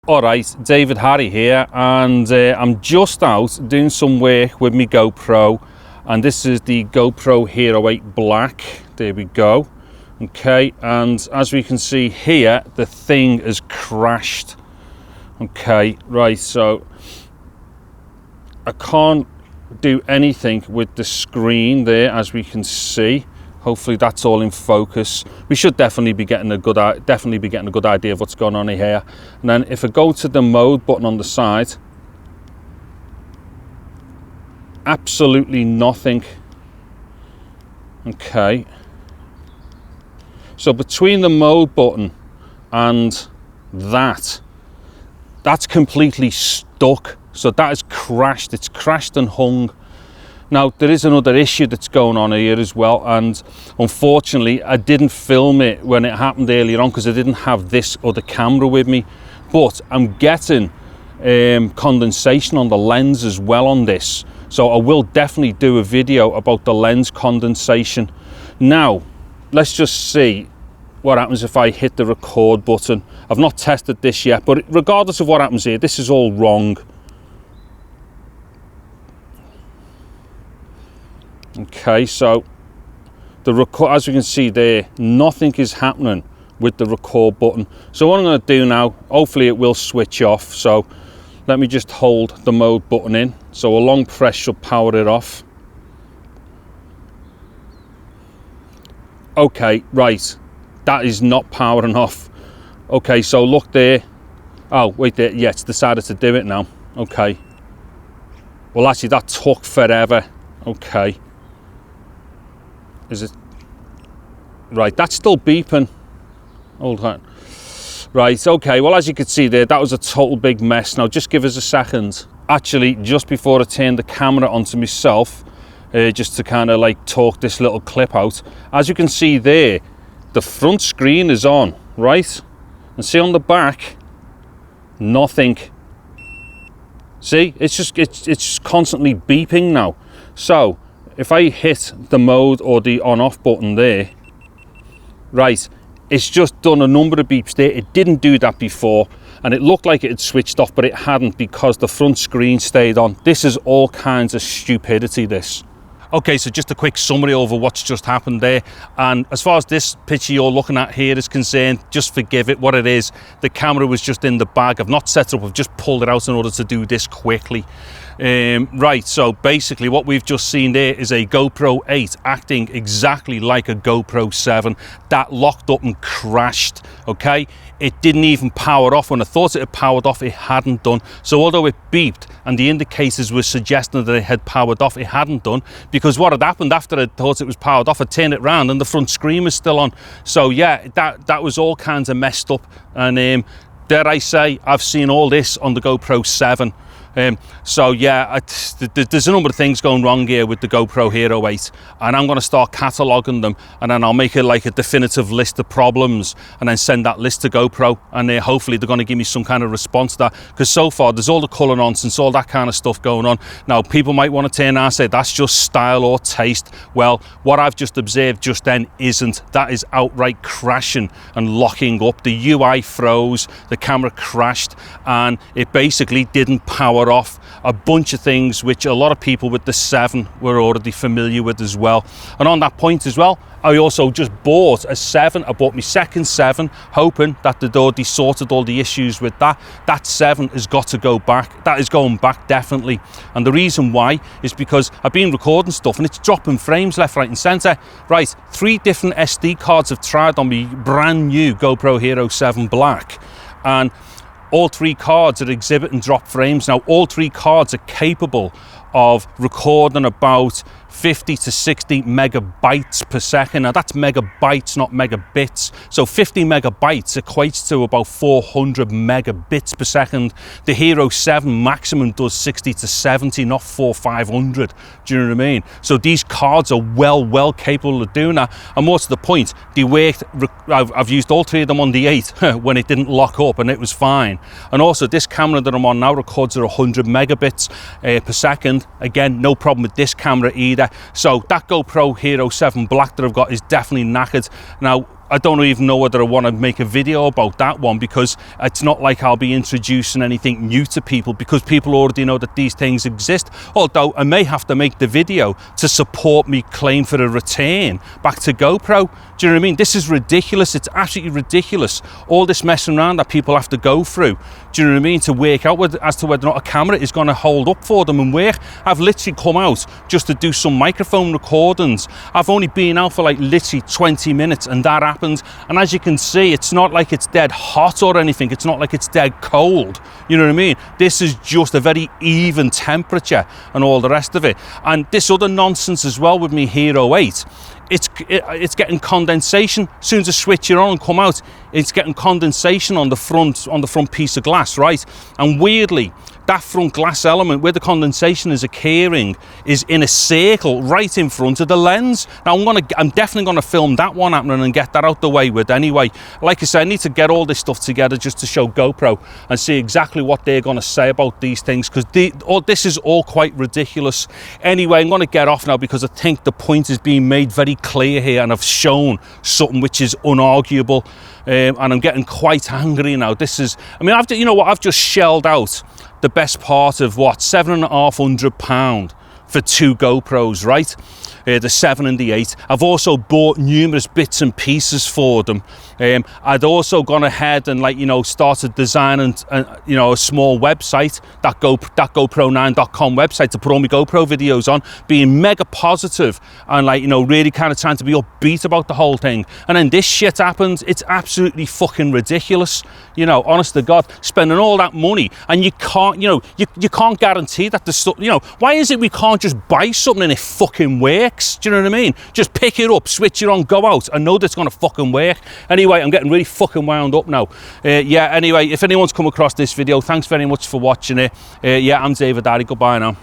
Alright, David Harry here, and I'm just out doing some work with my GoPro, and this is the GoPro Hero8 Black. There we go. Okay, and as we can see here, the thing has crashed. Okay, right, so I can't do anything with the screen there, as we can see. Hopefully that's all in focus. We should definitely be getting a good idea of what's going on here. And then if I go to the mode button on the side, absolutely nothing. Okay. So between the mode button and that's completely stuck. So that has crashed. It's crashed and hung. Now, there is another issue that's going on here as well, and unfortunately I didn't film it when it happened earlier on because I didn't have this other camera with me, but I'm getting condensation on the lens as well on this, so I will definitely do a video about the lens condensation. Now, let's just see what happens if I hit the record button. I've not tested this yet, but regardless of what happens here, this is all wrong. Okay, so the record, as we can see there, nothing is happening with the record button. So what I'm going to do now, hopefully it will switch off. So let me just hold the mode button in. So a long press should power it off. Okay, right, that is not powering off. Okay, so look there. Oh, wait there, yeah, it's decided to do it now. Okay. Well, actually, that took forever. Okay. Is it right? That's still beeping. Hold on. Right, okay, well, as you can see there, that was a total big mess. Now just give us a second. Actually, just before I turn the camera onto myself, just to kind of like talk this little clip out, as you can see there, the front screen is on, right? And see on the back, nothing. See, it's just constantly beeping now. So if I hit the mode or the on-off button there, right, it's just done a number of beeps there. It didn't do that before, and it looked like it had switched off, but it hadn't because the front screen stayed on. This is all kinds of stupidity, this. Okay, so just a quick summary over what's just happened there. And as far as this picture you're looking at here is concerned, just forgive it. What it is, the camera was just in the bag. I've not set it up, I've just pulled it out in order to do this quickly. Right, so basically what we've just seen there is a GoPro 8 acting exactly like a GoPro 7 that locked up and crashed. Okay, it didn't even power off. When I thought it had powered off, it hadn't done. So although it beeped and the indicators were suggesting that it had powered off, it hadn't done, because what had happened after I thought it was powered off, I turned it round and the front screen was still on. So yeah, that was all kinds of messed up. And dare I say, I've seen all this on the GoPro 7. So yeah, there's a number of things going wrong here with the GoPro Hero 8, and I'm going to start cataloguing them, and then I'll make it like a definitive list of problems and then send that list to GoPro, and hopefully they're going to give me some kind of response to that, because so far there's all the colour nonsense, all that kind of stuff going on. Now people might want to turn around and say that's just style or taste. Well, what I've just observed just then isn't. That is outright crashing and locking up. The UI froze, the camera crashed, and it basically didn't power off. A bunch of things which a lot of people with the 7 were already familiar with as well. And on that point as well, I also just bought a 7. I bought my second 7, hoping that they'd already sorted all the issues with that. That 7 has got to go back. That is going back, definitely. And the reason why is because I've been recording stuff and it's dropping frames left, right and centre. Right, 3 different SD cards have tried on my brand new GoPro Hero 7 Black, and all 3 cards are exhibiting drop frames. Now, all 3 cards are capable of recording about 50 to 60 megabytes per second. Now that's megabytes, not megabits. So 50 megabytes equates to about 400 megabits per second. The Hero 7 maximum does 60 to 70, not 400-500. Do you know what I mean? So these cards are well capable of doing that. And more to the point, they worked. I've used all 3 of them on the 8 when it didn't lock up, and it was fine. And also this camera that I'm on now records at 100 megabits per second. Again, no problem with this camera either. So that GoPro Hero 7 Black that I've got is definitely knackered. Now, I don't even know whether I want to make a video about that one, because it's not like I'll be introducing anything new to people, because people already know that these things exist. Although I may have to make the video to support me claim for a return back to GoPro. Do you know what I mean? This is ridiculous. It's absolutely ridiculous. All this messing around that people have to go through. Do you know what I mean? To work out as to whether or not a camera is going to hold up for them and work. I've literally come out just to do some microphone recordings. I've only been out for like literally 20 minutes and that happened. And as you can see, it's not like it's dead hot or anything. It's not like it's dead cold. You know what I mean? This is just a very even temperature and all the rest of it. And this other nonsense as well with me Hero 8. It's getting condensation. As soon as I switch it on and come out, it's getting condensation on the front piece of glass, right? And weirdly, that front glass element where the condensation is occurring is in a circle right in front of the lens. Now I'm definitely gonna film that one happening and get that out the way with anyway. Like I said, I need to get all this stuff together just to show GoPro and see exactly what they're gonna say about these things, because this is all quite ridiculous. Anyway, I'm gonna get off now because I think the point is being made very clear here, and I've shown something which is unarguable, and I'm getting quite angry now. This is, I mean, you know what, I've just shelled out the best part of what, £750 for 2 GoPros, right? The 7 and the 8. I've also bought numerous bits and pieces for them. I'd also gone ahead and, like, you know, started designing you know, a small website, that GoPro9.com website, to put all my GoPro videos on, being mega positive and, like, you know, really kind of trying to be upbeat about the whole thing. And then this shit happens. It's absolutely fucking ridiculous. You know, honest to God, spending all that money and you can't, you know, you can't guarantee that the stuff, you know, why is it we can't just buy something and it fucking works? Do you know what I mean? Just pick it up, switch it on, go out, and know that's gonna fucking work. Anyway, I'm getting really fucking wound up now. Yeah, anyway, if anyone's come across this video, thanks very much for watching it. Yeah, I'm David Daddy, goodbye now.